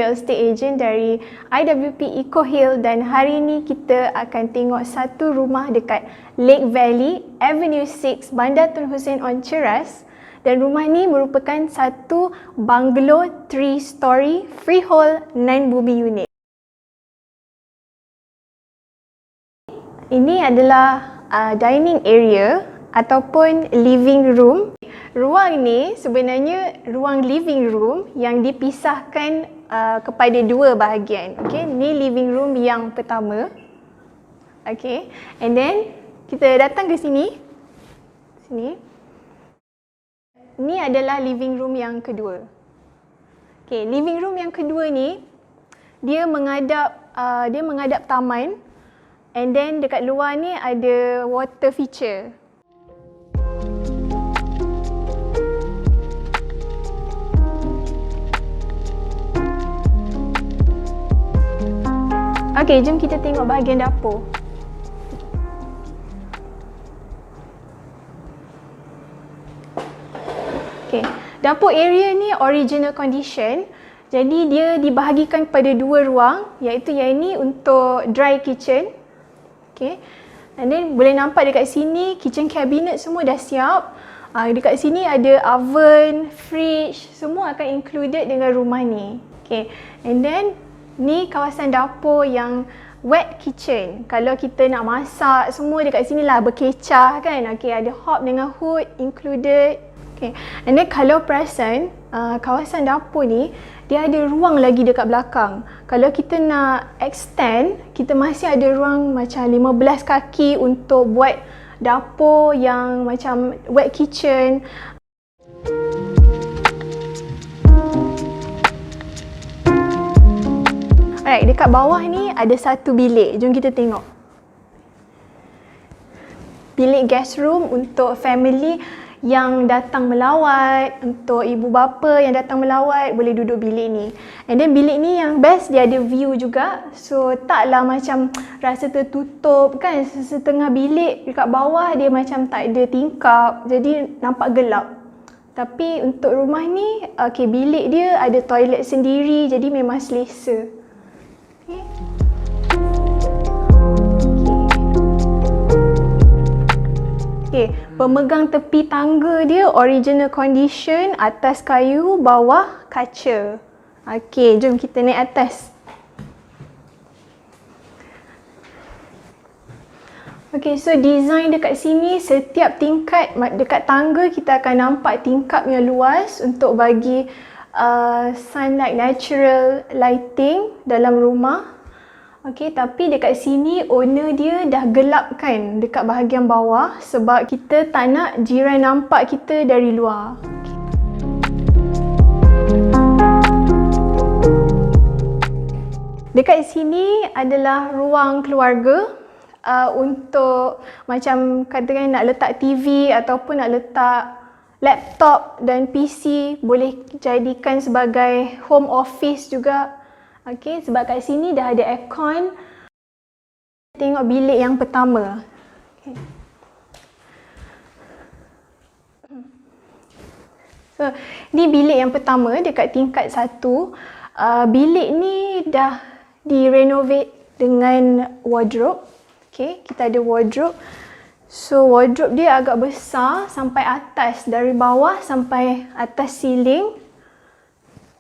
real estate agent dari IWP Eco Hill, dan hari ni kita akan tengok satu rumah dekat Lake Valley, Avenue 6, Bandar Tun Hussein Onn, CHERAS. Dan rumah ni merupakan satu bungalow 3 story freehold 9 bumi unit. Ini adalah dining area ataupun living room. Ruang ni sebenarnya ruang living room yang dipisahkan kepada dua bahagian. Okay, ni living room yang pertama. Okay, and then kita datang ke sini. Ni adalah living room yang kedua. Okay, living room yang kedua ni dia menghadap taman. And then dekat luar ni ada water feature. Okay, jom kita tengok bahagian dapur. Okay, dapur area ni original condition. Jadi dia dibahagikan pada dua ruang, iaitu yang ini untuk dry kitchen. Okay. And then boleh nampak dekat sini kitchen cabinet semua dah siap. Dekat sini ada oven, fridge, semua akan included dengan rumah ni. Okay. And then ni kawasan dapur yang wet kitchen. Kalau kita nak masak semua dekat sini lah berkecah kan. Okay, ada hob dengan hood included. Okay. And then kalau perasan kawasan dapur ni dia ada ruang lagi dekat belakang. Kalau kita nak extend, kita masih ada ruang macam 15 kaki untuk buat dapur yang macam wet kitchen. Alright, dekat bawah ni ada satu bilik. Jom kita tengok. Bilik guest room untuk family yang datang melawat, untuk ibu bapa yang datang melawat boleh duduk bilik ni. And then bilik ni yang best, dia ada view juga. So taklah macam rasa tertutup kan. Setengah bilik dekat bawah dia macam tak ada tingkap, jadi nampak gelap. Tapi untuk rumah ni, okay, bilik dia ada toilet sendiri, jadi memang selesa. Okay. Okay, pemegang tepi tangga dia original condition, atas kayu, bawah kaca. Okay, jom kita naik atas. Okay, so design dekat sini, setiap tingkat dekat tangga kita akan nampak tingkap yang luas untuk bagi sunlight, natural lighting dalam rumah. Okay, tapi dekat sini owner dia dah gelapkan dekat bahagian bawah sebab kita tak nak jiran nampak kita dari luar. Dekat sini adalah ruang keluarga untuk macam katakan nak letak TV ataupun nak letak laptop dan PC, boleh jadikan sebagai home office juga. Okay, sebab kat sini dah ada air-con. Tengok bilik yang pertama. Okay. So, ni bilik yang pertama dekat tingkat 1. Bilik ni dah direnovate dengan wardrobe. Okay, kita ada wardrobe. So, wardrobe dia agak besar sampai atas, dari bawah sampai atas ceiling.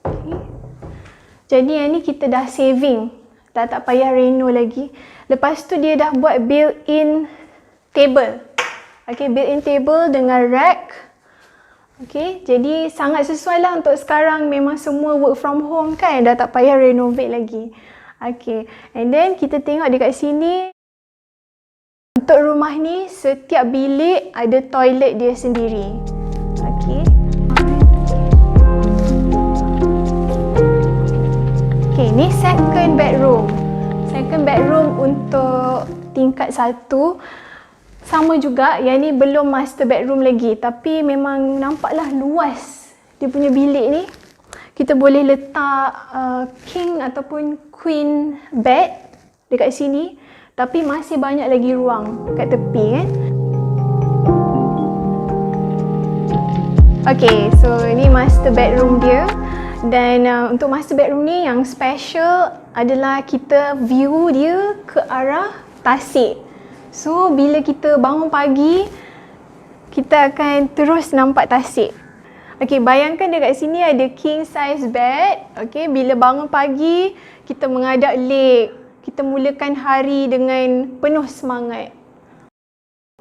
Okay. Jadi yang ni kita dah saving, dah tak payah reno lagi. Lepas tu dia dah buat built-in table. Okay, built-in table dengan rack. Okay, jadi sangat sesuai lah untuk sekarang, memang semua work from home kan, dah tak payah renovate lagi. Okay, and then kita tengok dekat sini. Untuk rumah ni, setiap bilik ada toilet dia sendiri. Okay. Okay, ni second bedroom. Second bedroom untuk tingkat 1. Sama juga, yang ni belum master bedroom lagi. Tapi memang nampaklah luas dia punya bilik ni. Kita boleh letak king ataupun queen bed dekat sini. Tapi masih banyak lagi ruang kat tepi kan. Okay, so ni master bedroom dia. Dan untuk master bedroom ni yang special adalah kita view dia ke arah tasik. So bila kita bangun pagi, kita akan terus nampak tasik. Okey, bayangkan dekat sini ada king size bed. Okey, bila bangun pagi, kita menghadap lake. Kita mulakan hari dengan penuh semangat.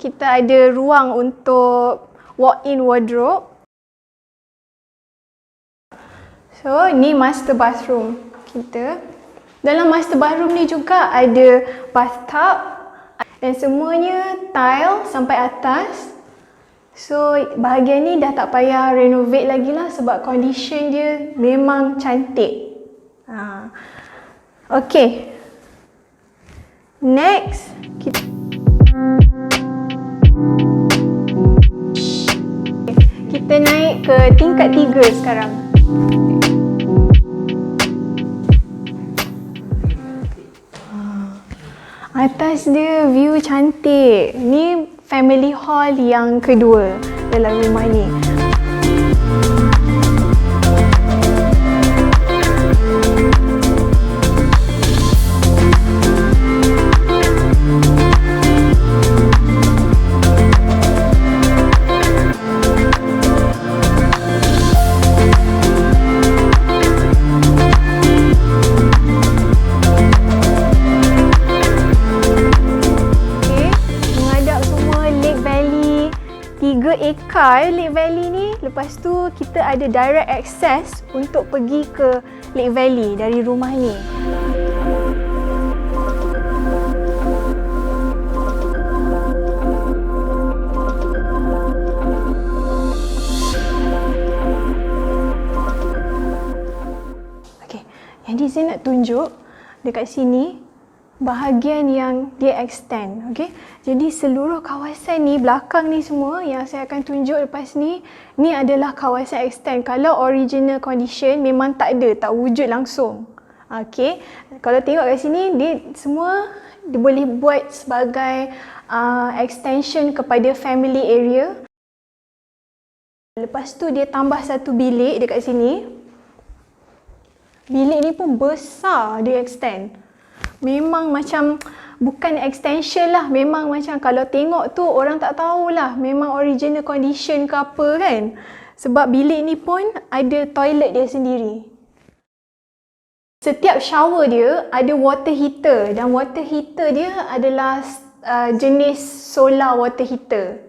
Kita ada ruang untuk walk-in wardrobe. So, ni master bathroom kita. Dalam master bathroom ni juga ada bathtub dan semuanya tile sampai atas. So, bahagian ni dah tak payah renovate lagi lah sebab condition dia memang cantik. Okay. Next, kita naik ke tingkat 3 sekarang. Atas dia view cantik. Ni family hall yang kedua dalam rumah ni. Acre Lake Valley ni, lepas tu kita ada direct access untuk pergi ke Lake Valley dari rumah ni. Okey, yang di sini nak tunjuk dekat sini bahagian yang dia extend, okey. Jadi seluruh kawasan ni, belakang ni semua yang saya akan tunjuk lepas ni, ni adalah kawasan extend. Kalau original condition memang tak ada, tak wujud langsung. Okey. Kalau tengok kat sini, dia semua dia boleh buat sebagai extension kepada family area. Lepas tu dia tambah satu bilik dekat sini. Bilik ni pun besar, dia extend. Memang macam bukan extension lah, memang macam kalau tengok tu orang tak tahulah memang original condition ke apa kan. Sebab bilik ni pun ada toilet dia sendiri. Setiap shower dia ada water heater dan water heater dia adalah jenis solar water heater.